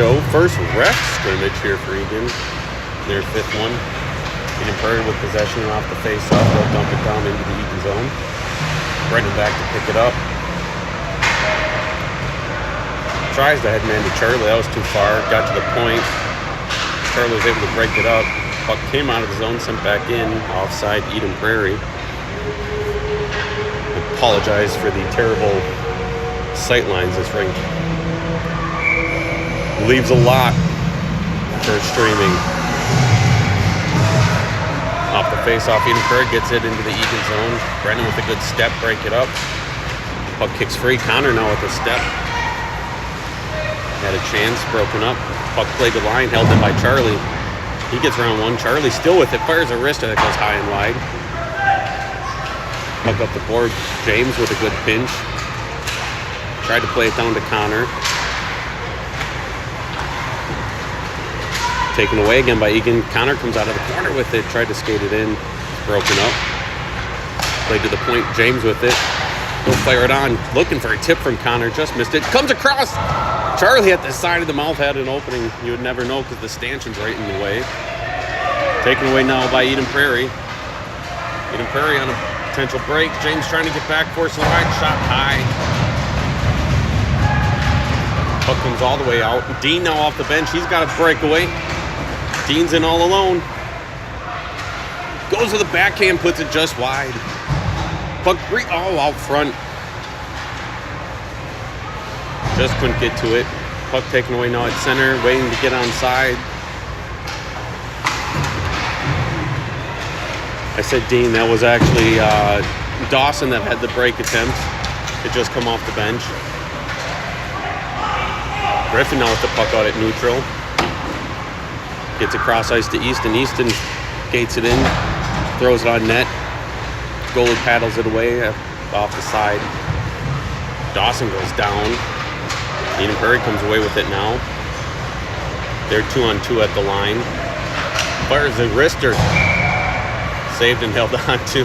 go. First ref scrimmage here for Egan. Their fifth one. Egan Prairie with possession off the face-off. They'll dump it down into the Egan zone. Brendan back to pick it up. Tries to head man to Charlie. That was too far. Got to the point. Charlie was able to break it up. Puck came out of the zone, sent back in. Offside, Eden Prairie. Apologize for the terrible sight lines. This rink leaves a lot for streaming. Off the face-off, Eden Prairie gets it into the Egan zone. Brendan with a good step, break it up. Puck kicks free. Connor now with a step. Had a chance, broken up. Puck played the line, held in by Charlie. He gets around one. Charlie still with it, fires a wrister that goes high and wide. Puck up the board. James with a good pinch. Tried to play it down to Connor. Taken away again by Egan. Connor comes out of the corner with it. Tried to skate it in. Broken up. Played to the point. James with it. He'll fire it on. Looking for a tip from Connor. Just missed it. Comes across. Charlie at the side of the mouth had an opening. You would never know because the stanchion's right in the way. Taken away now by Eden Prairie. Eden Prairie on a potential break. James trying to get back. Forcing the right shot high. Puck comes all the way out. Dean now off the bench. He's got a breakaway. Dean's in all alone. Goes to the backhand. Puts it just wide. Puck out front. Just couldn't get to it. Puck taken away now at center, waiting to get onside. I said Dean, that was actually Dawson that had the break attempt. It just come off the bench. Griffin now with the puck out at neutral. Gets across ice to Easton. Easton skates it in, throws it on net. Goalie paddles it away off the side. Dawson goes down. Eden Prairie comes away with it now. They're 2-on-2 at the line. Fires a wrister. Saved and held on to.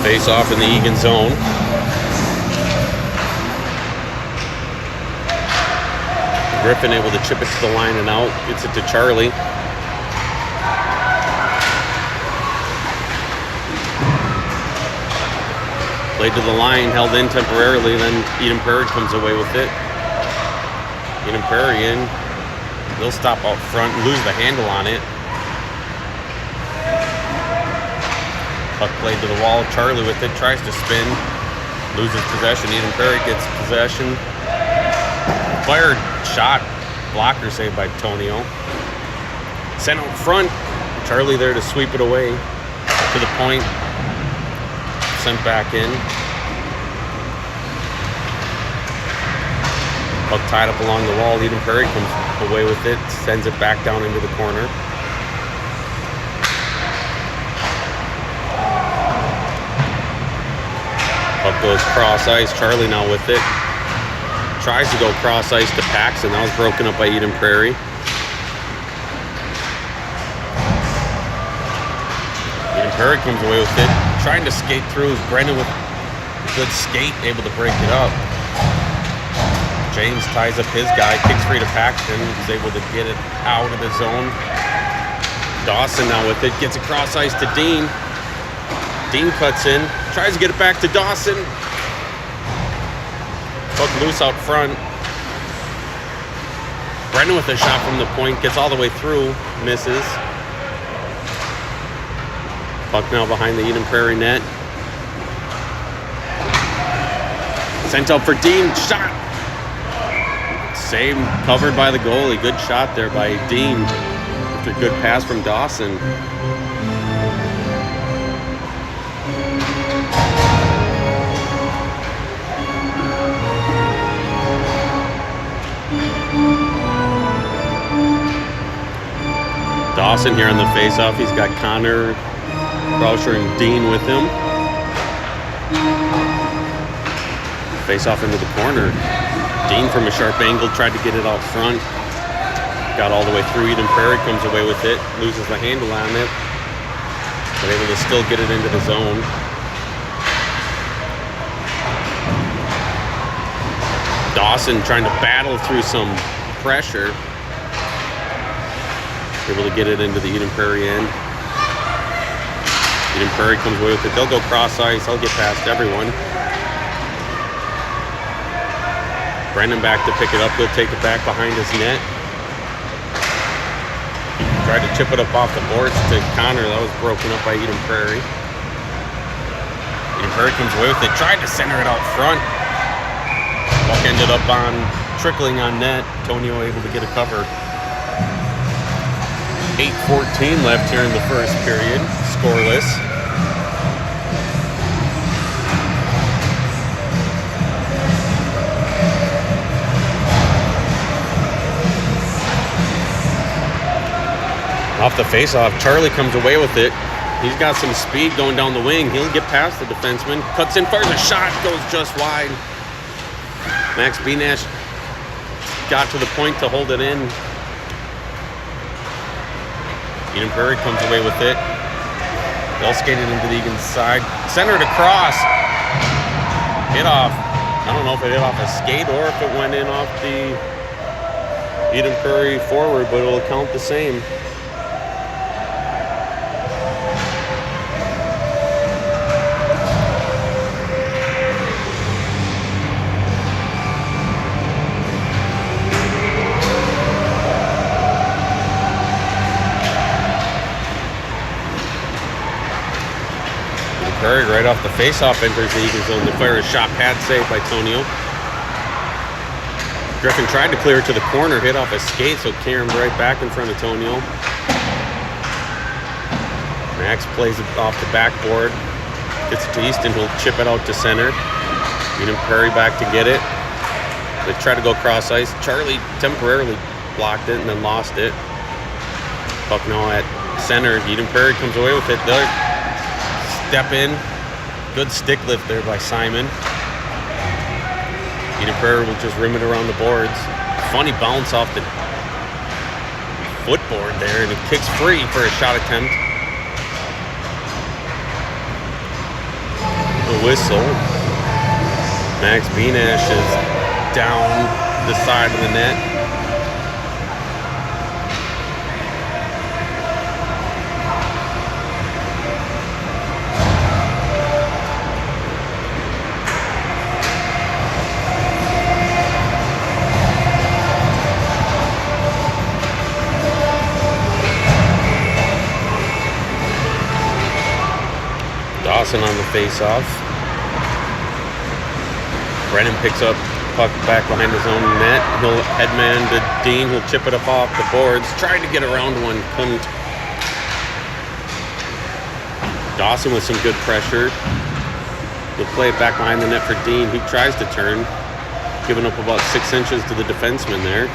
Face off in the Egan zone. Griffin able to chip it to the line and out. Gets it to Charlie. Played to the line, held in temporarily, then Eden Prairie comes away with it. Eden Prairie in. They'll stop out front and lose the handle on it. Puck played to the wall. Charlie with it, tries to spin. Loses possession. Eden Prairie gets possession. Fired shot. Blocker saved by Tonio. Sent out front. Charlie there to sweep it away. To the point. Sent back in. Puck tied up along the wall. Eden Prairie comes away with it. Sends it back down into the corner. Puck goes cross ice. Charlie now with it. Tries to go cross ice to Paxton. That was broken up by Eden Prairie. Eden Prairie comes away with it. Trying to skate through. Brendan with a good skate, able to break it up. James ties up his guy. Kicks free to Paxton. He's able to get it out of the zone. Dawson now with it. Gets across ice to Dean. Dean cuts in. Tries to get it back to Dawson. Puck loose out front. Brendan with a shot from the point. Gets all the way through. Misses. Puck now behind the Eden Prairie net. Sent up for Dean. Shot. Saved. Covered by the goalie. Good shot there by Dean. After a good pass from Dawson. Dawson here on the face-off. He's got Connor, Rauscher, and Dean with him. Face-off into the corner. Dean from a sharp angle tried to get it out front. Got all the way through. Eden Prairie comes away with it. Loses the handle on it. But able to still get it into the zone. Dawson trying to battle through some pressure. Able to get it into the Eden Prairie end. Eden Prairie comes away with it. They'll go cross ice. They'll get past everyone. Brennan back to pick it up. He'll take it back behind his net. Tried to chip it up off the boards to Connor. That was broken up by Eden Prairie. Eden Prairie comes away with it. Tried to center it out front. Puck ended up on trickling on net. Tonio able to get a cover. 8:14 left here in the first period. Scoreless. Off the faceoff, Charlie comes away with it. He's got some speed going down the wing. He'll get past the defenseman. Cuts in, fires a shot, goes just wide. Max Benash got to the point to hold it in. Eden Prairie comes away with it. They'll skate it into the Egan's side. Centered across. Hit off. I don't know if it hit off a skate or if it went in off the Eden Prairie forward, but it'll count the same. Prairie right off the face-off enters the Eagle zone. The fire is shot pad save by Tonio. Griffin tried to clear it to the corner, hit off a skate, so Karen right back in front of Tonio. Max plays it off the backboard. Gets it to Easton, who'll chip it out to center. Eden Prairie back to get it. They try to go cross ice. Charlie temporarily blocked it and then lost it. Puck now at center. Eden Prairie comes away with it. They'll step in. Good stick lift there by Simon. Eden Prairie will just rim it around the boards. Funny bounce off the footboard there, and it kicks free for a shot attempt. The whistle. Max Benash is down the side of the net. Dawson on the face-off. Brennan picks up puck back behind his own net. He'll headman to Dean. He'll chip it up off the boards. Tried to get around one, couldn't. Dawson with some good pressure. He'll play it back behind the net for Dean. He tries to turn, giving up about 6 inches to the defenseman there.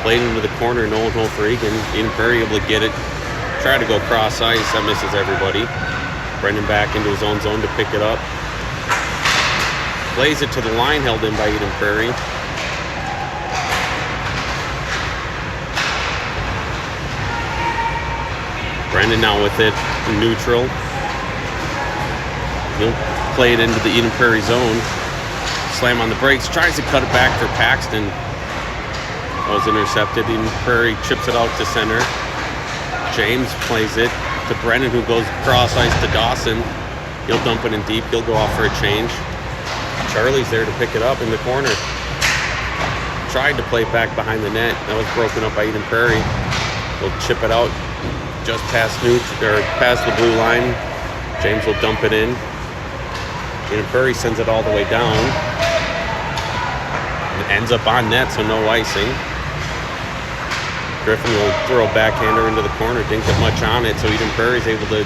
Played into the corner, no hole for Egan. Eden Prairie able to get it. Try to go cross ice. That misses everybody. Brendan back into his own zone to pick it up. Plays it to the line, held in by Eden Prairie. Brendan now with it, neutral. He'll play it into the Eden Prairie zone. Slam on the brakes, tries to cut it back for Paxton. That was intercepted. Eden Prairie chips it out to center. James plays it to Brennan, who goes cross ice to Dawson. He'll dump it in deep. He'll go off for a change. Charlie's there to pick it up in the corner. Tried to play back behind the net. That was broken up by Eden Prairie. He'll chip it out just past past the blue line. James will dump it in. Eden Prairie sends it all the way down. It ends up on net, so no icing. Griffin will throw a backhander into the corner. Didn't get much on it, so Eden Prairie is able to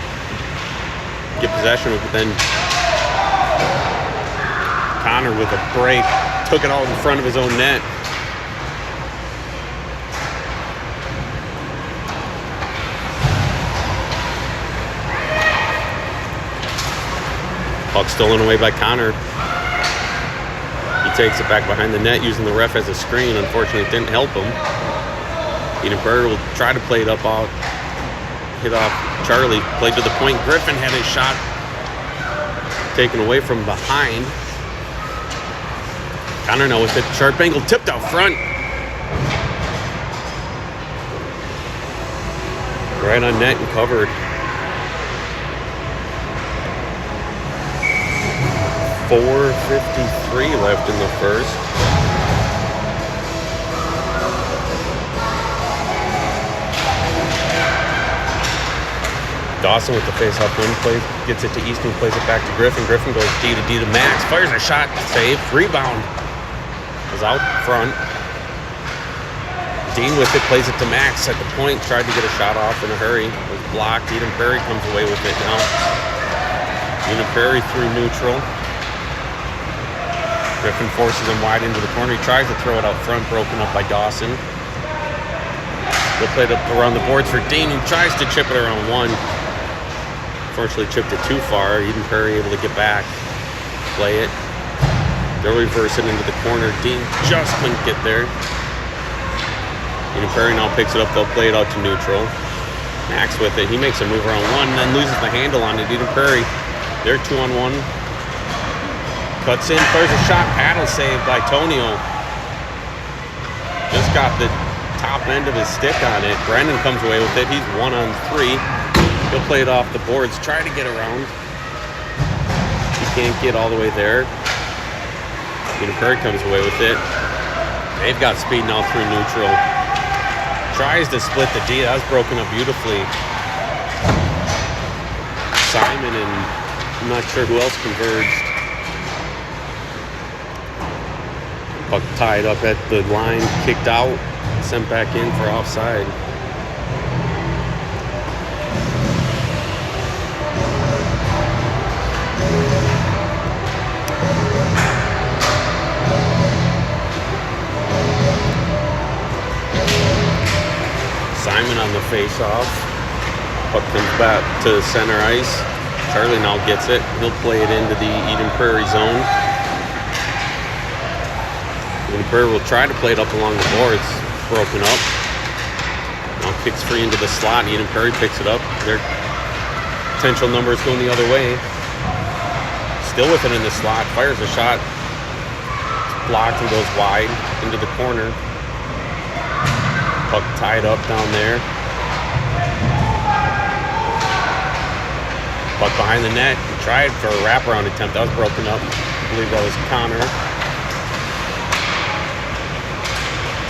get possession of it. Then Connor with a break took it all in front of his own net. Puck stolen away by Connor. He takes it back behind the net using the ref as a screen. Unfortunately, it didn't help him. Eden Prairie will try to play it up out. Hit off Charlie. Played to the point. Griffin had his shot taken away from behind. Connor now with it. Sharp angle. Tipped out front. Right on net and covered. 4:53 left in the first. Dawson with the face-off win play, gets it to Easton, plays it back to Griffin. Griffin goes D to Max, fires a shot, save, rebound. Was out front. Dean with it, plays it to Max at the point, tried to get a shot off in a hurry. Was blocked. Eden Prairie comes away with it now. Eden Prairie through neutral. Griffin forces him wide into the corner. He tries to throw it out front, broken up by Dawson. They'll play it up around the boards for Dean, who tries to chip it around one. Unfortunately, chipped it too far. Eden Prairie able to get back, play it. They'll reverse it into the corner. Dean just couldn't get there. Eden Prairie now picks it up. They'll play it out to neutral. Max with it. He makes a move around one, and then loses the handle on it. Eden Prairie, they're 2-on-1. Cuts in, fires a shot. Paddle save by Tonio. Just got the top end of his stick on it. Brendan comes away with it. He's 1-on-3. He'll play it off the boards, try to get around. He can't get all the way there. Eden Prairie comes away with it. They've got speed now through neutral. Tries to split the D. That was broken up beautifully. Simon and I'm not sure who else converged. Puck tied up at the line, kicked out, sent back in for offside. Simon on the face-off. Puck comes back to center ice. Charlie now gets it. He'll play it into the Eden Prairie zone. Eden Prairie will try to play it up along the boards. Broken up. Now kicks free into the slot. Eden Prairie picks it up. Their potential numbers going the other way. Still with it in the slot. Fires a shot. It's blocked and goes wide into the corner. Puck tied up down there. Puck behind the net. He tried for a wraparound attempt. That was broken up. I believe that was Connor.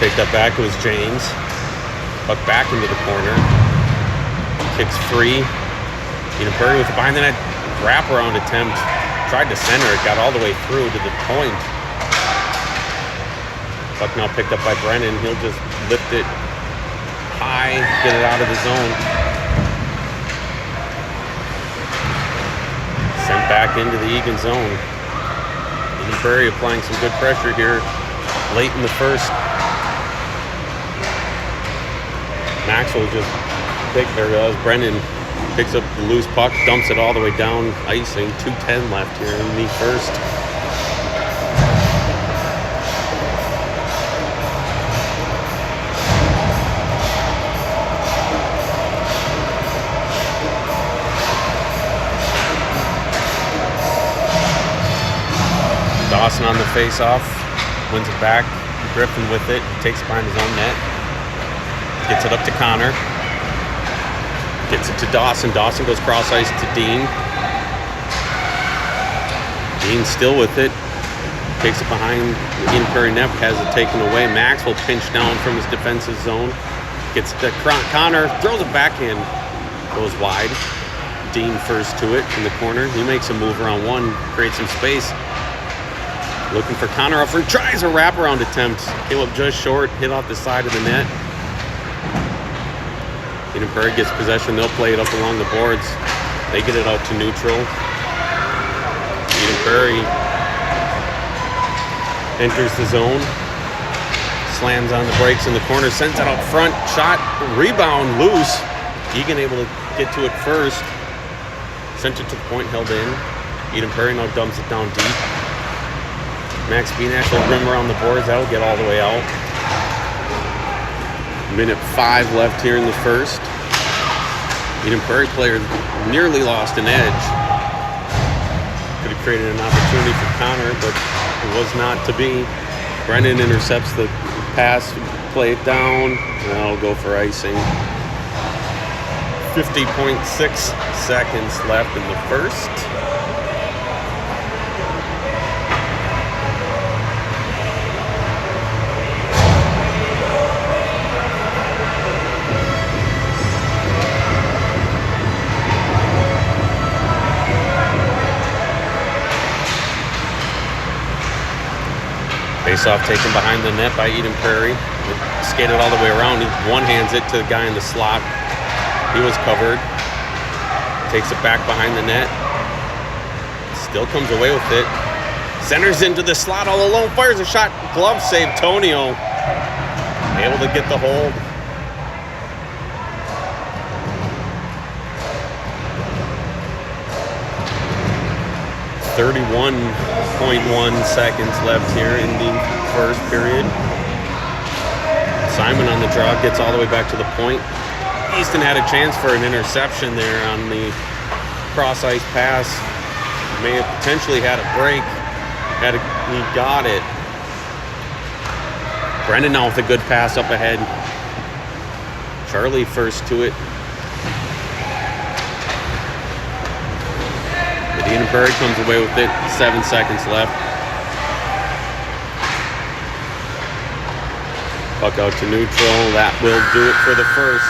Take that back. It was James. Puck back into the corner. Kicks free. Eden Prairie with it behind the net. Wraparound attempt. Tried to center it. Got all the way through to the point. Puck now picked up by Brennan. He'll just lift it high, get it out of the zone. Sent back into the Egan zone. Eden Prairie applying some good pressure here late in the first. Maxwell just Brennan picks up the loose puck, dumps it all the way down, icing. 2:10 left here in the first. Dawson on the face-off, wins it back. Griffin with it, takes it behind his own net. Gets it up to Connor. Gets it to Dawson. Dawson goes cross ice to Dean. Dean still with it. Takes it behind the Eden Prairie net, has it taken away. Max will pinch down from his defensive zone. Gets it to Connor, throws it backhand. Goes wide. Dean first to it in the corner. He makes a move around one, creates some space. Looking for Connor up front, tries a wraparound attempt. Came up just short, hit off the side of the net. Eden Prairie gets possession. They'll play it up along the boards. They get it out to neutral. Eden Prairie enters the zone. Slams on the brakes in the corner. Sends it out front. Shot. Rebound. Loose. Egan able to get to it first. Sent it to the point. Held in. Eden Prairie now dumps it down deep. Max Benash will rim around the boards. That'll get all the way out. Minute 5 left here in the first. Eden Prairie player nearly lost an edge. Could have created an opportunity for Connor, but it was not to be. Brennan intercepts the pass, play it down, and that'll go for icing. 50.6 seconds left in the first. Face-off taken behind the net by Eden Prairie. It skated all the way around. He one-hands it to the guy in the slot. He was covered. Takes it back behind the net. Still comes away with it. Centers into the slot all alone. Fires a shot. Glove save. Tonio able to get the hold. .1 seconds left here in the first period. Simon on the draw gets all the way back to the point. Easton had a chance for an interception there on the cross-ice pass. May have potentially had a break. He got it. Brendan now with a good pass up ahead. Charlie first to it. Eden Prairie comes away with it. 7 seconds left. Puck out to neutral. That will do it for the first.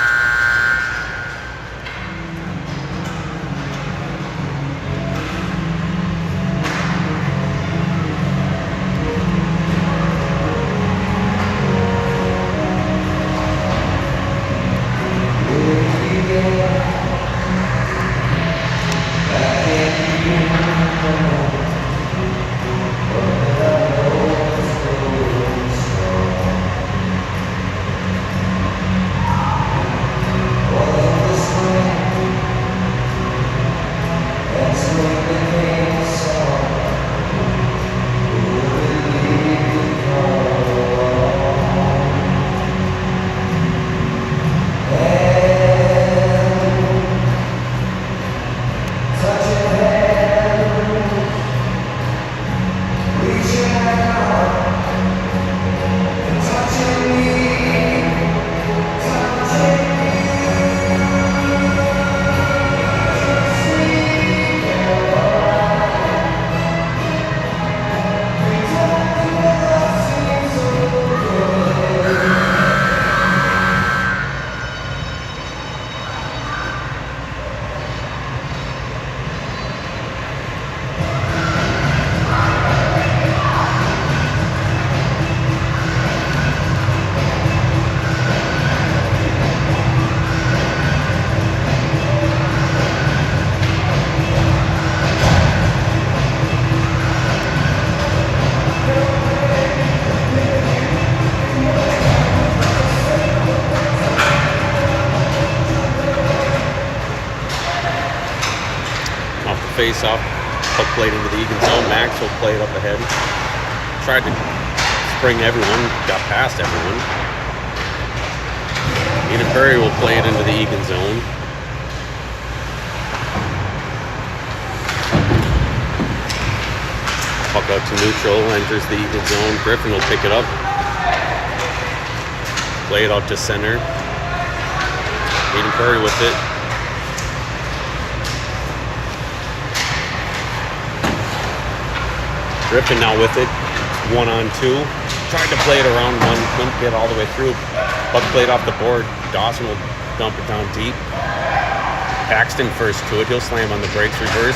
Face-off, puck played into the Egan zone. Max will play it up ahead. Tried to spring everyone, got past everyone. Eden Prairie will play it into the Egan zone. Puck out to neutral, enters the Egan zone. Griffin will pick it up. Play it out to center. Eden Prairie with it. Griffin now with it, 1-on-2. Tried to play it around one, couldn't get all the way through. Puck played off the board. Dawson will dump it down deep. Paxton first to it. He'll slam on the brakes, reverse.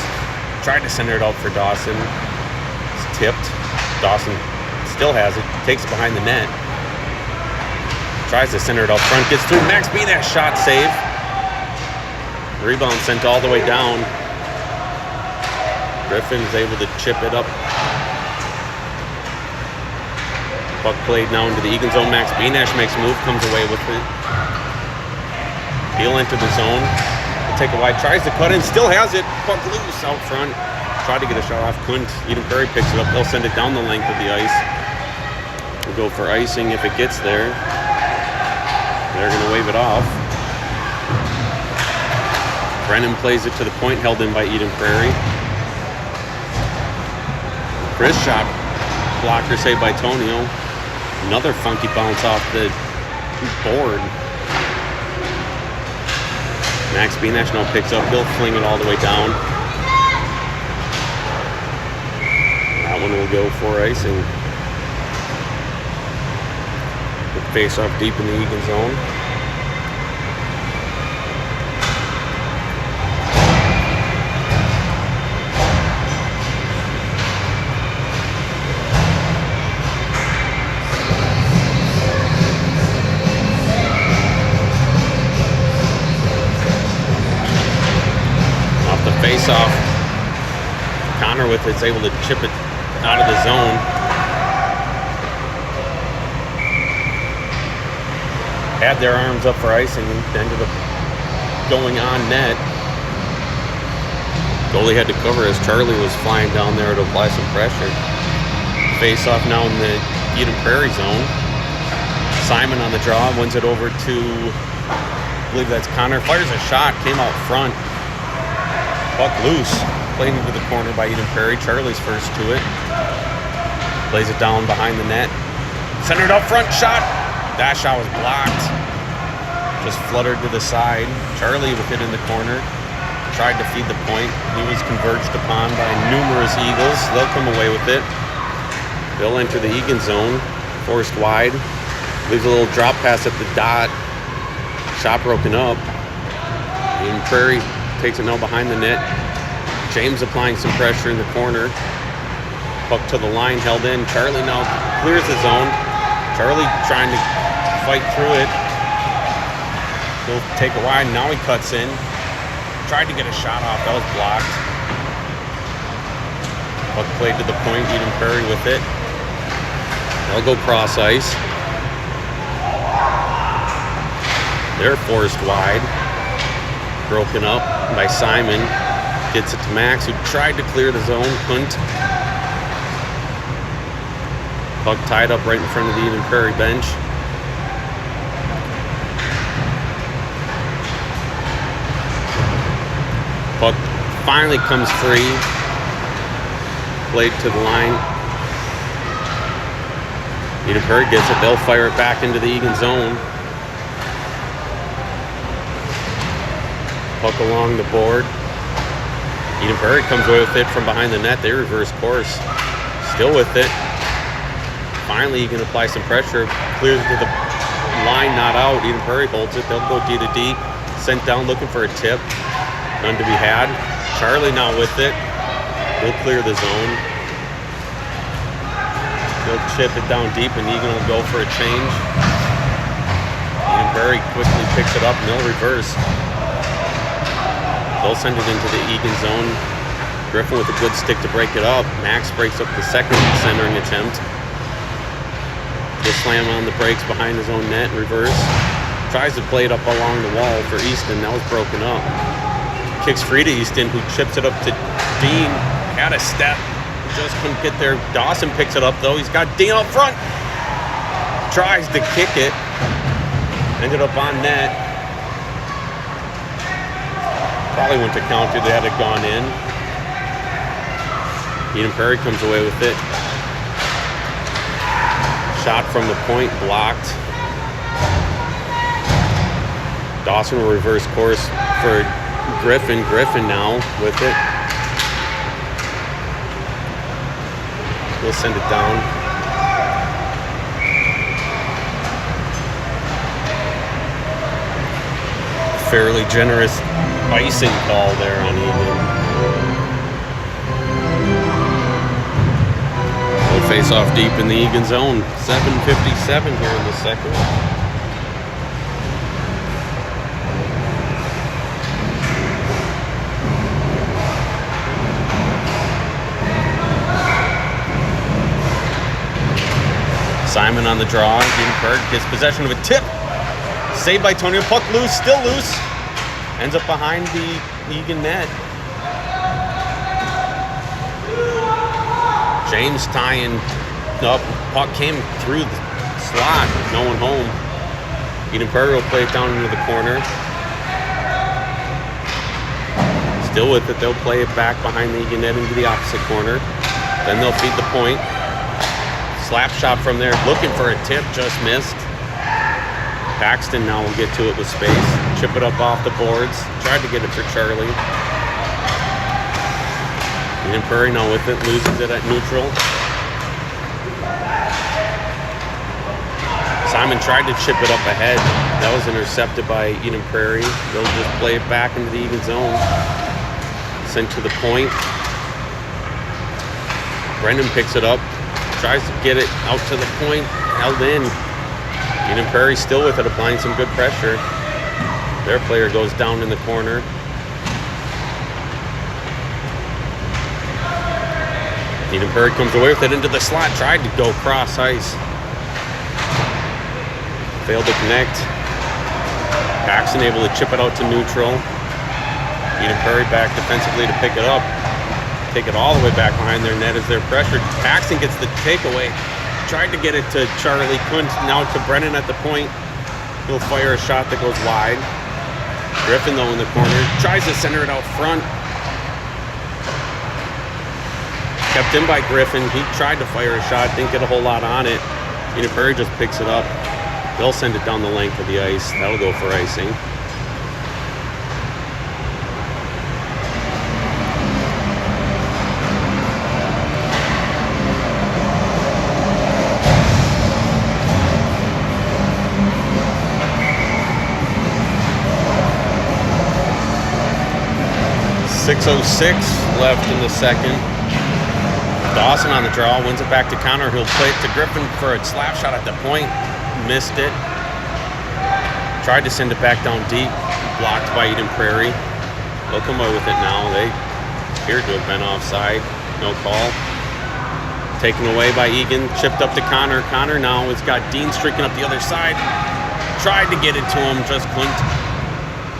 Tried to center it out for Dawson. It's tipped. Dawson still has it. Takes it behind the net. Tries to center it out front. Gets through. Max B, that shot save. Rebound sent all the way down. Griffin's able to chip it up. Puck played now into the Egan zone. Max Benash makes a move, comes away with it. He'll enter the zone. He'll take a wide, tries to cut in, still has it. Puck loose out front. Tried to get a shot off, couldn't. Eden Prairie picks it up. They'll send it down the length of the ice. We'll go for icing if it gets there. They're going to wave it off. Brennan plays it to the point, held in by Eden Prairie. Chris shot blocker saved by Tonio. Another funky bounce off the board. Max Benash now picks up. He'll fling it all the way down. That one will go for icing. Face off deep in the Egan zone. Off the face off, Connor with it's able to chip it out of the zone. Had their arms up for icing and ended up going on net. Goalie had to cover as Charlie was flying down there to apply some pressure. Face off now in the Eden Prairie zone. Simon on the draw, wins it over to, I believe that's Connor. Fires a shot, came out front. Puck loose, played into the corner by Eden Prairie. Charlie's first to it. Plays it down behind the net. Centered up front, shot. That shot was blocked. Just fluttered to the side. Charlie with it in the corner. Tried to feed the point. He was converged upon by numerous Eagles. They'll come away with it. They'll enter the Egan zone. Forced wide. Leaves a little drop pass at the dot. Shot broken up. And Prairie takes it now behind the net. James applying some pressure in the corner. Puck to the line, held in. Charlie now clears the zone. Charlie trying to fight through it. He'll take a wide. Now he cuts in. Tried to get a shot off. That was blocked. Puck played to the point. Eden Prairie with it. They'll go cross ice. They're forced wide. Broken up by Simon. Gets it to Max, who tried to clear the zone. Couldn't. Puck tied up right in front of the Eden Prairie bench. Puck finally comes free. Played to the line. Eden Prairie gets it. They'll fire it back into the Egan zone. Puck along the board. Eden Prairie comes away with it from behind the net. They reverse course. Still with it. Finally, you can apply some pressure. Clears it to the line, not out. Eden Prairie holds it. They'll go D to D. Sent down looking for a tip. None to be had. Charlie now with it. He'll clear the zone. He'll chip it down deep, and Egan will go for a change. Eden Prairie quickly picks it up, and they'll reverse. They'll send it into the Egan zone. Griffin with a good stick to break it up. Max breaks up the second centering attempt. He'll slam on the brakes behind his own net, reverse. Tries to play it up along the wall for Easton. That was broken up. Kicks free to Easton, who chips it up to Dean. Had a step. Just couldn't get there. Dawson picks it up, though. He's got Dean up front. Tries to kick it. Ended up on net. Probably went to counter. They had it gone in. Eden Prairie comes away with it. Shot from the point, blocked. Dawson will reverse course for Griffin. Griffin now with it. We'll send it down. Fairly generous icing call there on Egan. We'll face off deep in the Egan zone. 7:57 here in the second. Simon on the draw. Ginsberg gets possession of a tip. Saved by Tonio. Puck loose, still loose. Ends up behind the Egan net. James tying up. Puck came through the slot. No one home. Eden Prairie will play it down into the corner. Still with it, they'll play it back behind the Egan net into the opposite corner. Then they'll feed the point. Slap shot from there, looking for a tip, just missed. Paxton now will get to it with space. Chip it up off the boards. Tried to get it for Charlie. Eden Prairie now with it, loses it at neutral. Simon tried to chip it up ahead. That was intercepted by Eden Prairie. They'll just play it back into the Egan zone. Sent to the point. Brendan picks it up. Tries to get it out to the point. Held in. Eden Prairie still with it, applying some good pressure. Their player goes down in the corner. Eden Prairie comes away with it into the slot. Tried to go cross ice. Failed to connect. Paxton able to chip it out to neutral. Eden Prairie back defensively to pick it up. Take it all the way back behind their net as they're pressured. Paxton gets the takeaway. Tried to get it to Charlie. Couldn't. Now to Brennan at the point. He'll fire a shot that goes wide. Griffin, though, in the corner. Tries to center it out front. Kept in by Griffin. He tried to fire a shot. Didn't get a whole lot on it. Eden Prairie just picks it up. They'll send it down the length of the ice. That'll go for icing. .606 left in the second. Dawson on the draw, wins it back to Connor. He'll play it to Griffin for a slap shot at the point. Missed it. Tried to send it back down deep. Blocked by Eden Prairie. They'll come away with it now. They appeared to have been offside. No call. Taken away by Egan. Chipped up to Connor. Connor now has got Dean streaking up the other side. Tried to get it to him. Just couldn't.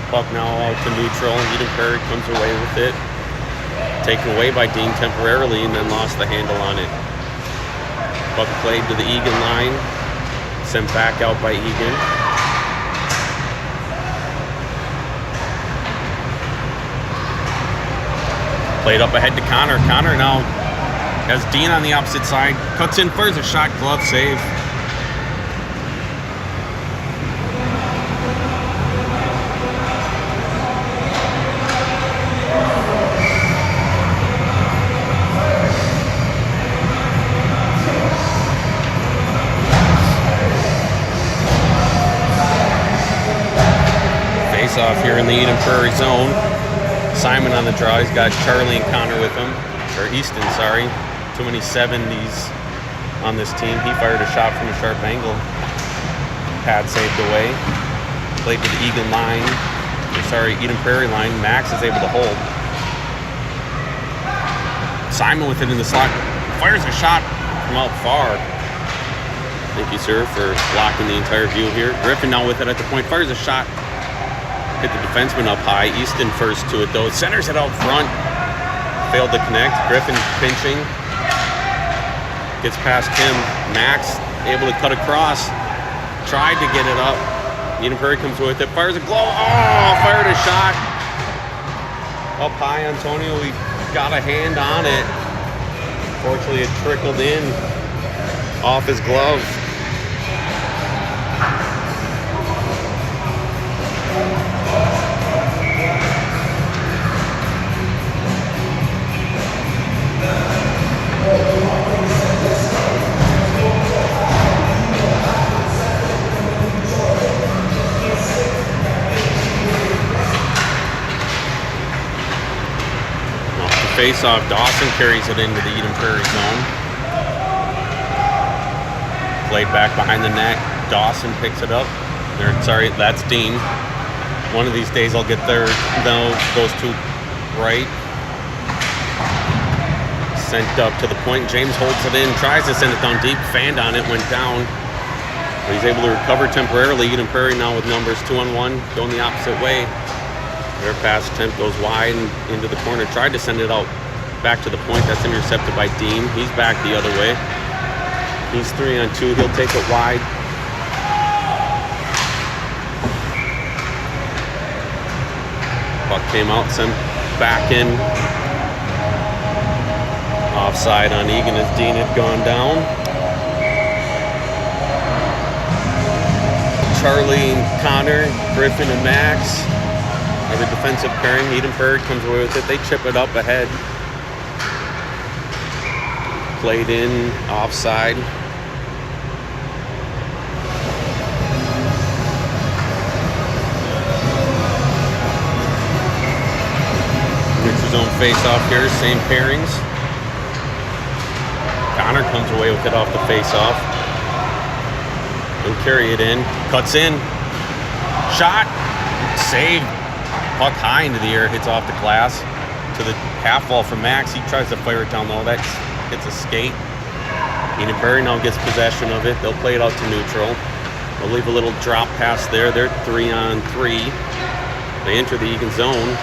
Puck now out to neutral. Eden Prairie comes away with it. Taken away by Dean temporarily and then lost the handle on it. Puck played to the Egan line. Sent back out by Egan. Played up ahead to Connor. Connor now has Dean on the opposite side. Cuts in first, a shot, glove save. Off here in the Eden Prairie zone. Simon on the draw. He's got Charlie and Connor with him. Or Easton, sorry. Too many 70s on this team. He fired a shot from a sharp angle. Pad saved away. Played to the Egan line. Eden Prairie line. Max is able to hold. Simon with it in the slot. Fires a shot from out far. Thank you, sir, for blocking the entire view here. Griffin now with it at the point. Fires a shot. Hit the defenseman up high. Easton first to it, though. Centers it out front. Failed to connect. Griffin pinching. Gets past him. Max able to cut across. Tried to get it up. Eden Prairie comes with it. Fires a glove. Oh, fired a shot. Up high, Antonio. He got a hand on it. Fortunately, it trickled in off his glove. Face-off, Dawson carries it into the Eden Prairie zone. Played back behind the net. Dawson picks it up. Sorry, that's Dean. One of these days I'll get there. No, goes to right. Sent up to the point. James holds it in, tries to send it down deep. Fanned on it, went down. But he's able to recover temporarily. Eden Prairie now with numbers 2-on-1, going the opposite way. Their pass attempt goes wide and into the corner. Tried to send it out back to the point. That's intercepted by Dean. He's back the other way. He's 3-on-2. He'll take it wide. Puck came out, sent back in. Offside on Egan as Dean had gone down. Charlie and Connor, Griffin and Max are the defensive pairing. Eden Prairie comes away with it. They chip it up ahead. Played in, offside. Neutral zone face-off here, same pairings. Connor comes away with it off the face-off. He'll carry it in. Cuts in. Shot. Save. Puck high into the air. Hits off the glass. To the half wall from Max. He tries to fire it down low. That hits a skate. Eden Prairie now gets possession of it. They'll play it out to neutral. They'll leave a little drop pass there. They're 3-on-3. They enter the Egan zone.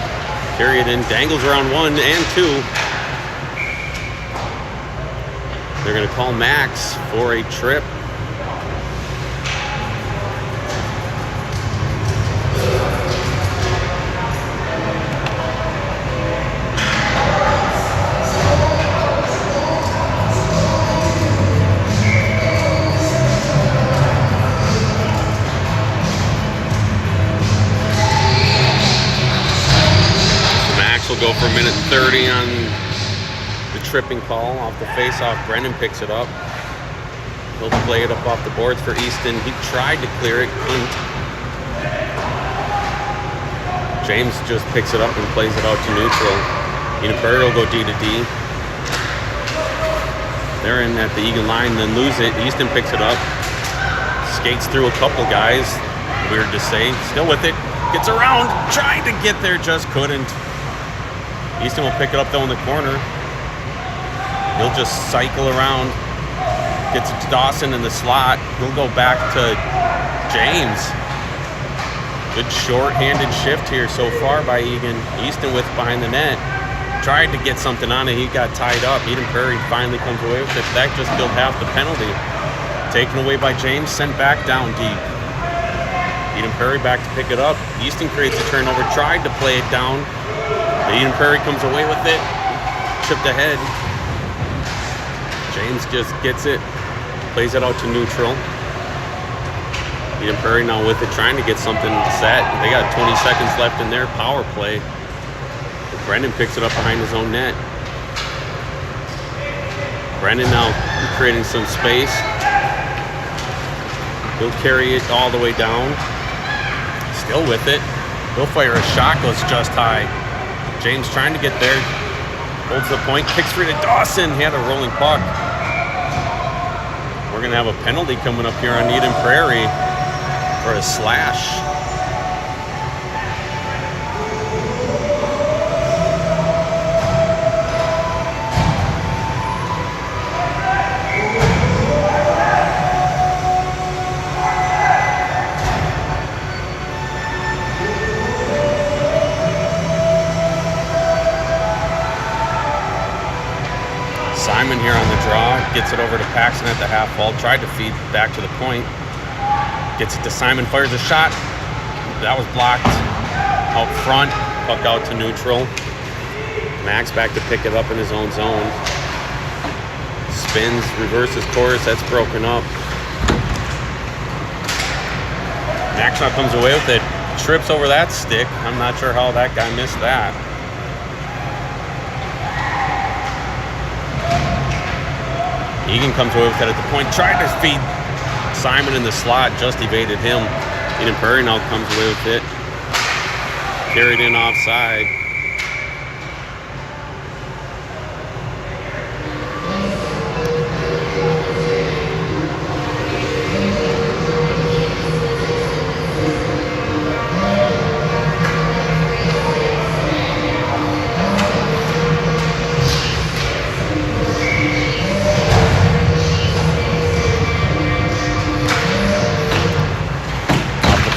Carry it in. Dangles around 1 and 2. They're going to call Max for a trip. Max will go for 1:30 on tripping call off the face-off. Brennan picks it up. He'll play it up off the boards for Easton. He tried to clear it, couldn't. James just picks it up and plays it out to neutral. Eden Prairie will go D to D. They're in at the Egan line, then lose it. Easton picks it up. Skates through a couple guys. Weird to say. Still with it. Gets around. Tried to get there, just couldn't. Easton will pick it up though in the corner. He'll just cycle around, gets it to Dawson in the slot. He'll go back to James. Good short-handed shift here so far by Egan. Easton with behind the net. Tried to get something on it. He got tied up. Eden Prairie finally comes away with it. That just killed half the penalty. Taken away by James, sent back down deep. Eden Prairie back to pick it up. Easton creates a turnover, tried to play it down. But Eden Prairie comes away with it. Chipped ahead. James just gets it, plays it out to neutral. Eden Prairie now with it, trying to get something set. They got 20 seconds left in their power play. But Brendan picks it up behind his own net. Brendan now creating some space. He'll carry it all the way down. Still with it. He'll fire a shot, goes just high. James trying to get there. Holds the point, kicks free to Dawson. He had a rolling puck. We're going to have a penalty coming up here on Eden Prairie for a slash. Simon here on the draw, gets it over to Paxton at the half wall, tried to feed back to the point, gets it to Simon, fires a shot, that was blocked out front, puck out to neutral. Max back to pick it up in his own zone, spins, reverses course, that's broken up. Max now comes away with it, trips over that stick, I'm not sure how that guy missed that. Egan comes away with it at the point, tried to feed Simon in the slot, just evaded him. Eden Prairie now comes away with it. Carried in offside.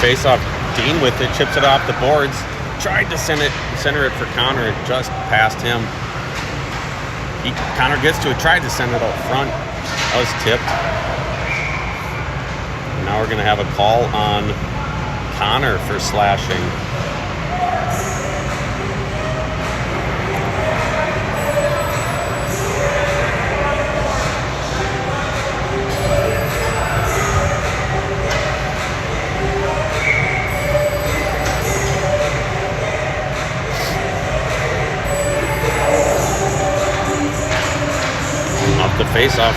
Face-off, Dean with it, chips it off the boards, tried to center it for Connor, it just passed him. Connor gets to it, tried to send it out front, that was tipped. Now we're going to have a call on Connor for slashing. the face-off,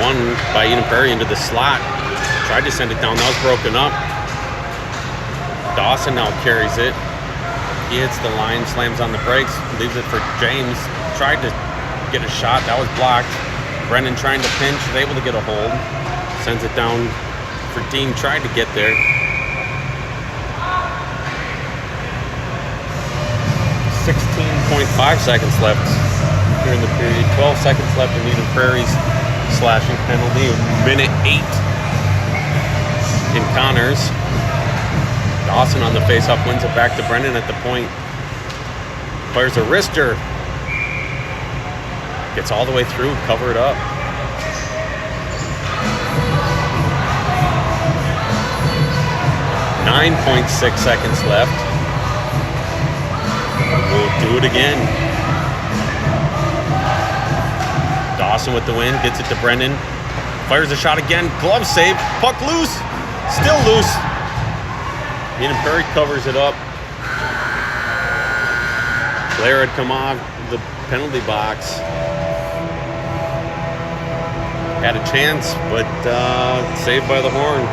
one by Eden Prairie into the slot. Tried to send it down. That was broken up. Dawson now carries it. He hits the line, slams on the brakes, leaves it for James. Tried to get a shot. That was blocked. Brennan trying to pinch, is able to get a hold. Sends it down for Dean. Tried to get there. 16.5 seconds left here in the period. 12 seconds left in Eden Prairie's slashing penalty. Minute 8 in Connors. Dawson on the faceoff wins it back to Brennan at the point. Fires a wrister. Gets all the way through, cover it up. .6 seconds left. We'll do it again. Dawson with the win, gets it to Brennan. Fires a shot again, glove save, puck loose, still loose. Eden Prairie covers it up. Blair had come off the penalty box. Had a chance, but saved by the horn.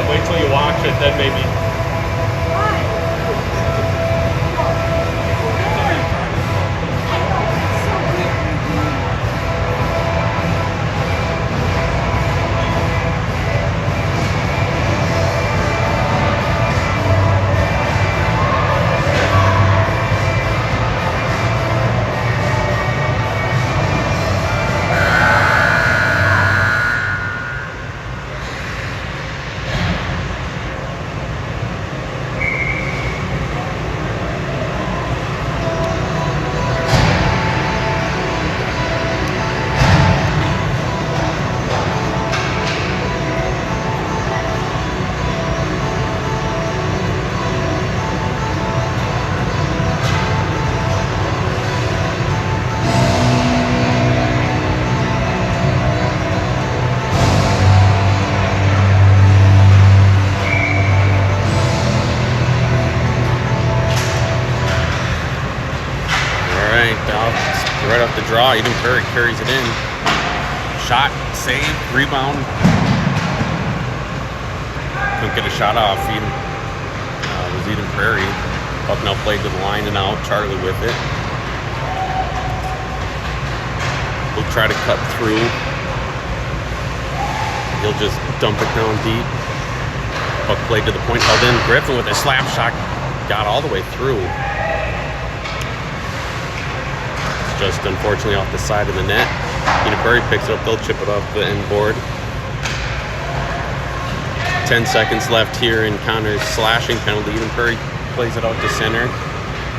Wait till you watch it, then maybe. Right off the draw, Eden Prairie carries it in. Shot, save, rebound. Couldn't get a shot off. It was Eden Prairie. Puck now played to the line and out. Charlie with it. He'll try to cut through. He'll just dump it down deep. Puck played to the point, held in. Griffin with a slap shot. Got all the way through. Just unfortunately off the side of the net. Eden Prairie picks it up. They'll chip it off the end board. 10 seconds left here in Connor's slashing penalty. Eden Prairie plays it out to center.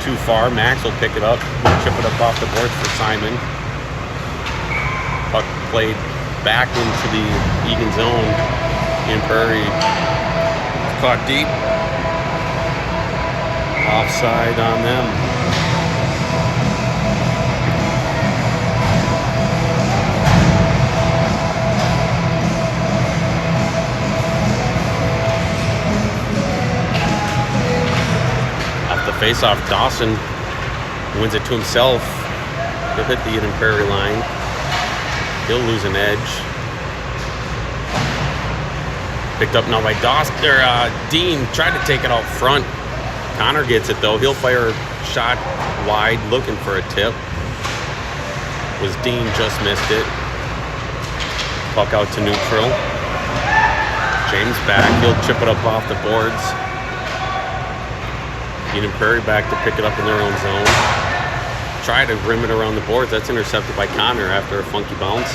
Too far. Max will pick it up. He'll chip it up off the boards for Simon. Puck played back into the Egan zone. Eden Prairie caught deep. Offside on them. Face-off, Dawson wins it to himself. He'll hit the Eden Prairie line. He'll lose an edge. Picked up now by Dawson. Dean tried to take it out front. Connor gets it though. He'll fire a shot wide, looking for a tip. Was Dean, just missed it. Puck out to neutral. James back. He'll chip it up off the boards. Eden Prairie back to pick it up in their own zone. Try to rim it around the boards. That's intercepted by Connor after a funky bounce.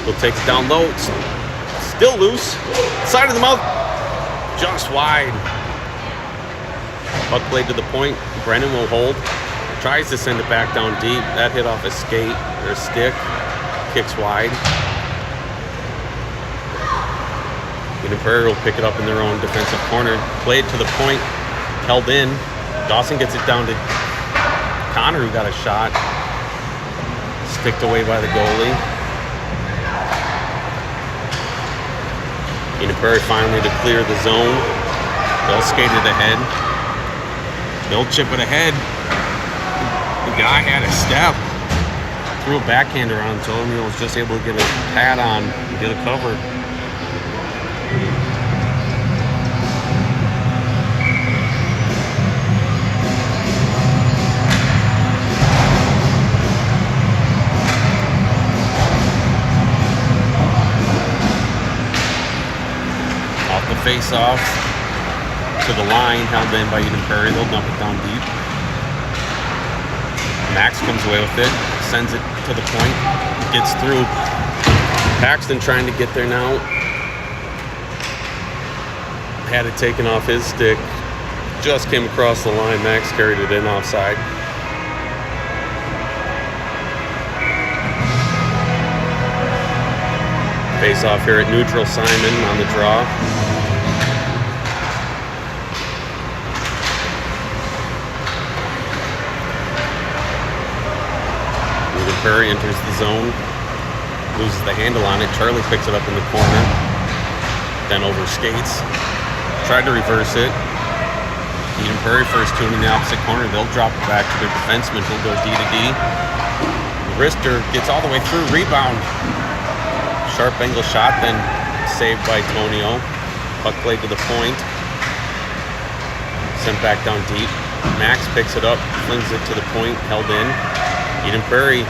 He'll take it down low. Still loose. Side of the mouth. Just wide. Puck played to the point. Brennan will hold. Tries to send it back down deep. That hit off a skate or a stick. Kicks wide. Prairie will pick it up in their own defensive corner. Played to the point. Held in. Dawson gets it down to Connor, who got a shot. Sticked away by the goalie. Prairie finally to clear the zone. They'll skate it ahead. They'll chip it ahead. The guy had a step. Threw a backhander on Antonio. Was just able to get a pad on and get a cover. Face off to the line, held in by Prairie. They'll dump it down deep. Max comes away with it, sends it to the point, gets through. Paxton trying to get there now. Had it taken off his stick. Just came across the line. Max carried it in offside. Face off here at neutral. Simon on the draw. Prairie enters the zone, loses the handle on it. Charlie picks it up in the corner, then over skates. Tried to reverse it. Prairie first two in the opposite corner. They'll drop it back to their defenseman. He'll go D to D. Wrister gets all the way through. Rebound. Sharp angle shot, then saved by Tonio. Puck played to the point. Sent back down deep. Max picks it up, flings it to the point, held in. Prairie.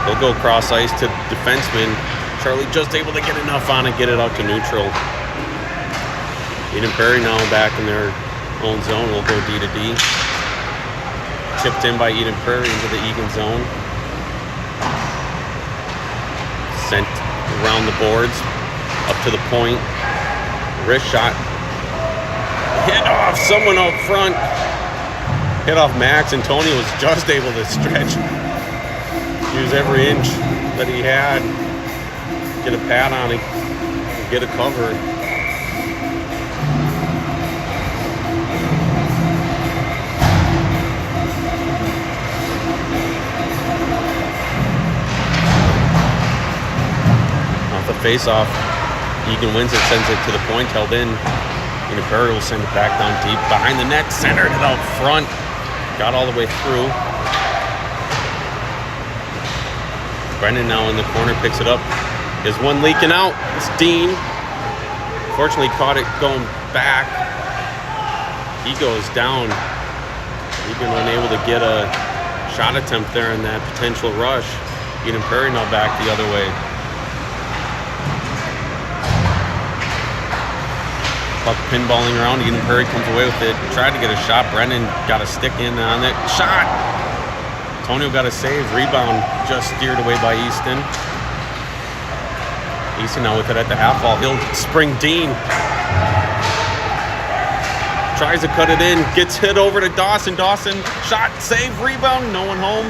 They'll go cross ice to defenseman. Charlie just able to get enough on it, get it out to neutral. Prairie now back in their own zone. Will go D to D. Chipped in by Prairie into the Egan zone. Sent around the boards, up to the point. Wrist shot. Hit off someone out front. Hit off Max. Antonio was just able to stretch. Use every inch that he had. Get a pad on it. Get a cover. Off the face-off, Egan wins it, sends it to the point, held in. Prairie will send it back down deep. Behind the net, centered it out front. Got all the way through. Brendan now in the corner, picks it up. There's one leaking out. It's Dean. Fortunately caught it going back. He goes down. Egan unable to get a shot attempt there in that potential rush. Prairie now back the other way. Puck pinballing around. Prairie comes away with it. Tried to get a shot. Brendan got a stick in on it. Shot! Antonio got a save. Rebound just steered away by Easton. Easton now with it at the half wall. He'll spring Dean. Tries to cut it in. Gets hit over to Dawson. Dawson, shot, save, rebound. No one home.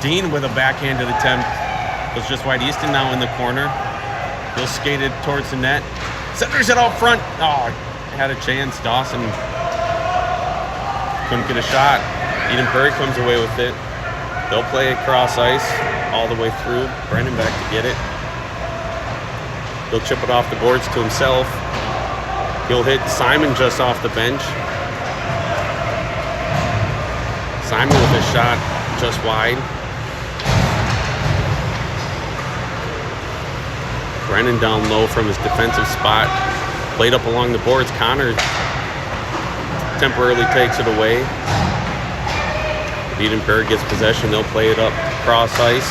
Dean with a backhanded attempt. Was just wide. Easton now in the corner. He'll skate it towards the net. Centers it out front. Oh, had a chance. Dawson couldn't get a shot. Prairie comes away with it. They'll play it cross ice all the way through. Brendan back to get it. He'll chip it off the boards to himself. He'll hit Simon just off the bench. Simon with a shot just wide. Brennan down low from his defensive spot. Played up along the boards. Connor temporarily takes it away. Prairie gets possession. They'll play it up cross ice.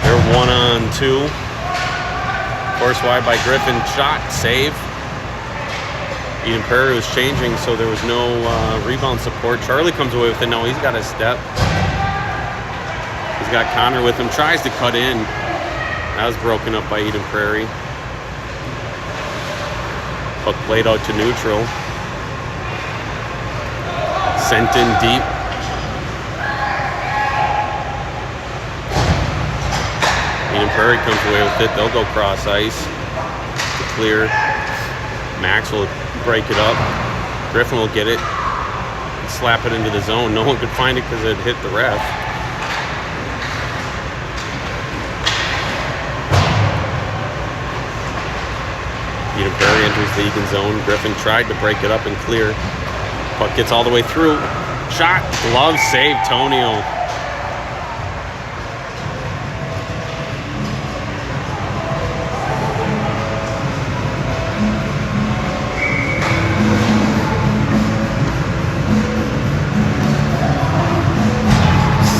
They're 1-on-2. Force wide by Griffin. Shot. Save. Prairie was changing, so there was no rebound support. Charlie comes away with it. No, he's got a step. He's got Connor with him. Tries to cut in. That was broken up by Eden Prairie. Puck played out to neutral. Sent in deep. Eden Prairie comes away with it. They'll go cross ice to clear. Max will break it up. Griffin will get it and slap it into the zone. No one could find it because it hit the ref. Eden Prairie enters the Egan zone. Griffin tried to break it up and clear. Puck gets all the way through. Shot, glove save, Tonio.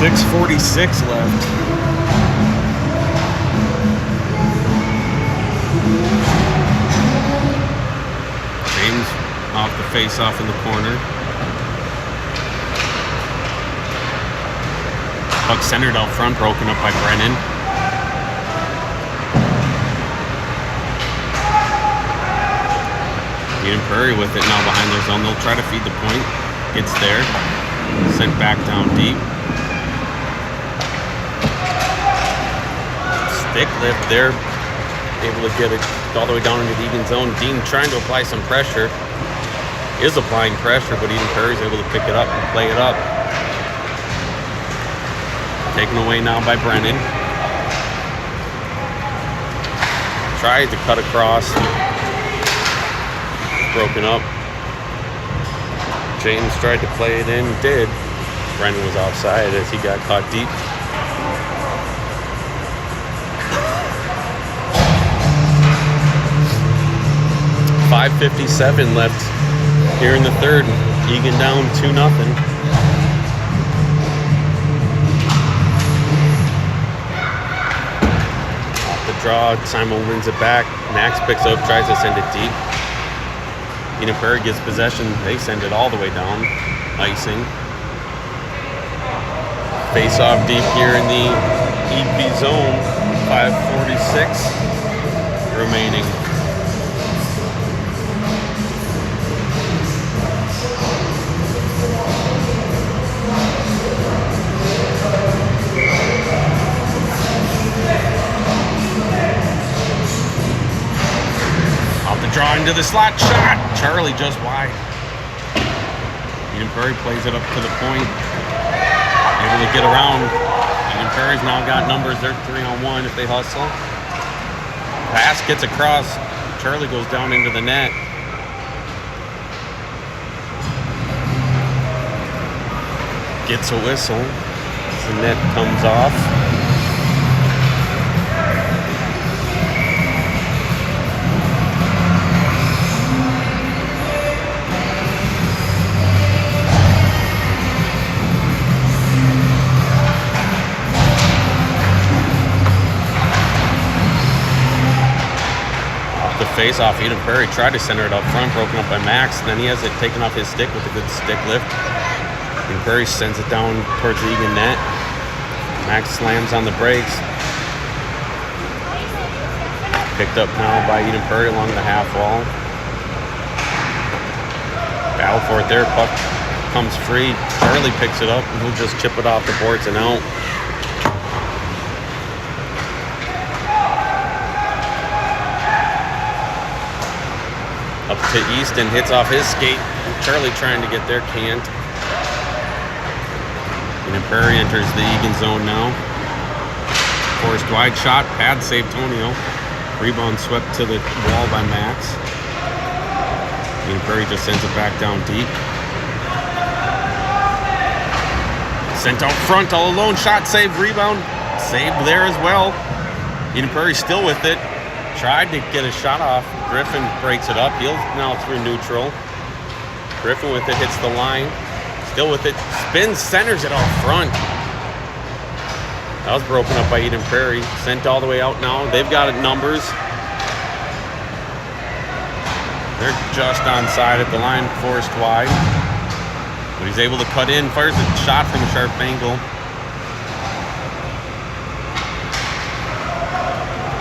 .646 left. James off the face-off in the corner. Puck centered out front, broken up by Brennan. Eden Prairie with it now behind their zone. They'll try to feed the point. Gets there. Sent back down deep. Stick lift there. Able to get it all the way down into the Egan zone. Dean trying to apply some pressure. Is applying pressure, but Eden Prairie's able to pick it up and play it up. Taken away now by Brennan. Tried to cut across. Broken up. James tried to play it in, did. Brennan was offside as he got caught deep. .557 left here in the third. Egan down 2-0. Off the draw, Simon wins it back. Max picks up, tries to send it deep. Eden Prairie gets possession. They send it all the way down. Icing. Face off deep here in the EP zone. 5:46 remaining. Draw into the slot shot. Charlie just wide. Eden Prairie plays it up to the point. Able to get around. Eden Prairie's now got numbers. They're 3-on-1 if they hustle. Pass gets across. Charlie goes down into the net. Gets a whistle. The net comes off. Face off. Eden Prairie tried to center it up front, broken up by Max. Then he has it taken off his stick with a good stick lift. Eden Prairie sends it down towards the Egan net. Max slams on the brakes. Picked up now by Eden Prairie along the half wall. Battle for it there. Puck comes free. Charlie picks it up and he'll just chip it off the boards and out. Up to Easton, hits off his skate. Charlie trying to get there, can't. Eden Prairie enters the Egan zone now. Forced wide shot, pad save Tonio. Rebound swept to the wall by Max. Eden Prairie just sends it back down deep. Sent out front all alone, shot saved, rebound. Saved there as well. Eden Prairie still with it. Tried to get a shot off. Griffin breaks it up. He'll now through neutral. Griffin with it, hits the line. Still with it. Spins, centers it out front. That was broken up by Eden Prairie. Sent all the way out now. They've got it numbers. They're just onside at the line, forced wide. But he's able to cut in. Fires a shot from a sharp angle.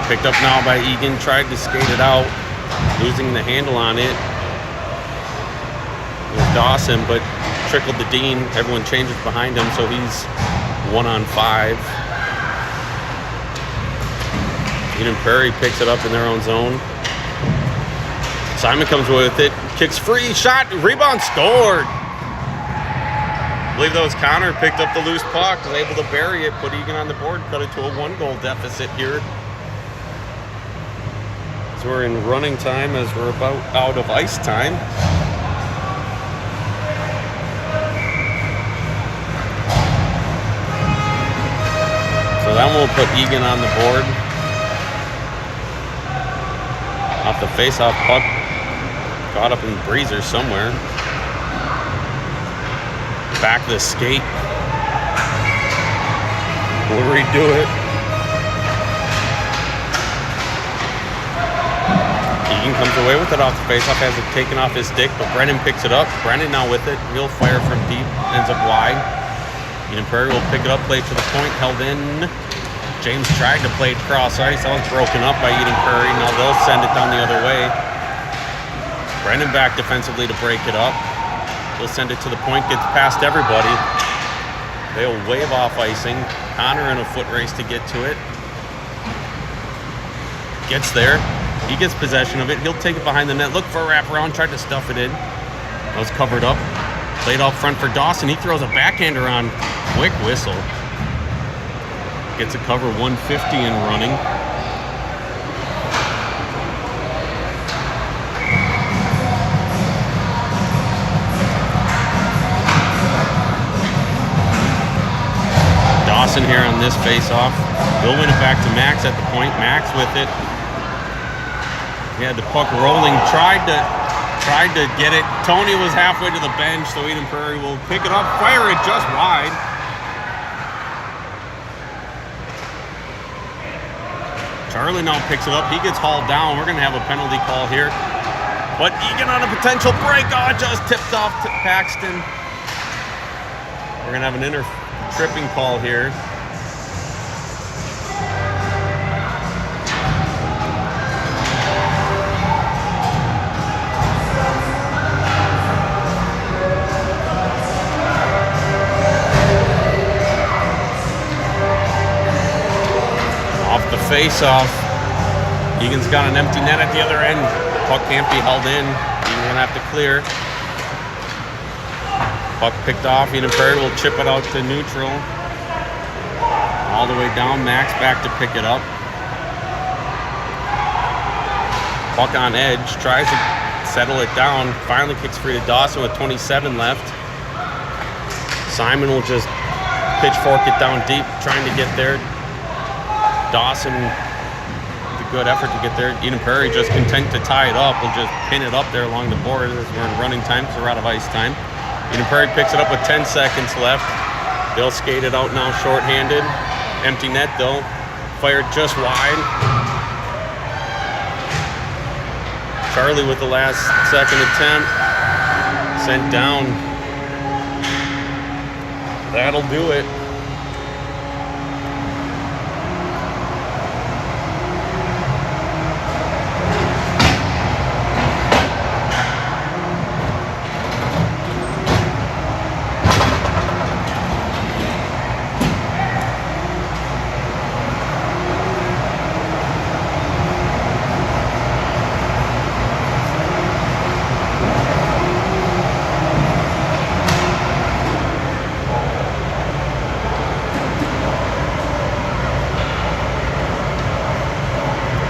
Picked up now by Egan, tried to skate it out, losing the handle on it. It was Dawson, but trickled to Dean. Everyone changes behind him, so he's 1-on-5. Eden Prairie picks it up in their own zone. Simon comes away with it, kicks free, shot, rebound, scored. I believe that was Connor, picked up the loose puck, was able to bury it, put Egan on the board, cut it to a 1-goal deficit here. So we're in running time as we're about out of ice time. So then we'll put Egan on the board. Off the face-off puck, got up in Breezer somewhere. Back to the skate. We'll redo it. Egan comes away with it off the faceoff, has it taken off his stick, but Brennan picks it up. Brennan now with it. He'll fire from deep, ends up wide. Eden Prairie will pick it up, play to the point, held in. James tried to play it cross ice. That was broken up by Eden Prairie. Now they'll send it down the other way. Brennan back defensively to break it up. He'll send it to the point, gets past everybody. They'll wave off icing. Connor in a foot race to get to it. Gets there. He gets possession of it. He'll take it behind the net. Look for a wraparound. Tried to stuff it in. That was covered up. Played out front for Dawson. He throws a backhander on. Quick whistle. Gets a cover 150 and running. Dawson here on this face-off. He'll win it back to Max at the point. Max with it. He had the puck rolling. Tried to get it. Tony was halfway to the bench, so Eden Prairie will pick it up, fire it just wide. Charlie now picks it up. He gets hauled down. We're going to have a penalty call here. But Egan on a potential break. Oh, just tipped off to Paxton. We're going to have an tripping call here. Off the face-off. Egan's got an empty net at the other end. Puck can't be held in. Egan's going to have to clear. Puck picked off. Eden Prairie will chip it out to neutral. All the way down. Max back to pick it up. Puck on edge. Tries to settle it down. Finally kicks free to Dawson with 27 left. Simon will just pitchfork it down deep, trying to get there. Dawson with a good effort to get there. Eden Prairie just content to tie it up. We'll just pin it up there along the board as we're in running time because we're out of ice time. Eden Prairie picks it up with 10 seconds left. They'll skate it out now shorthanded. Empty net though. Fired just wide. Charlie with the last second attempt. Sent down. That'll do it.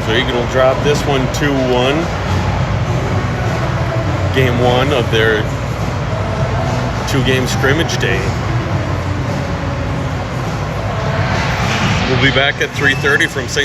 So Egan will drop this one 2-1. Game 1 of their 2-game scrimmage day. We'll be back at 3:30 from St.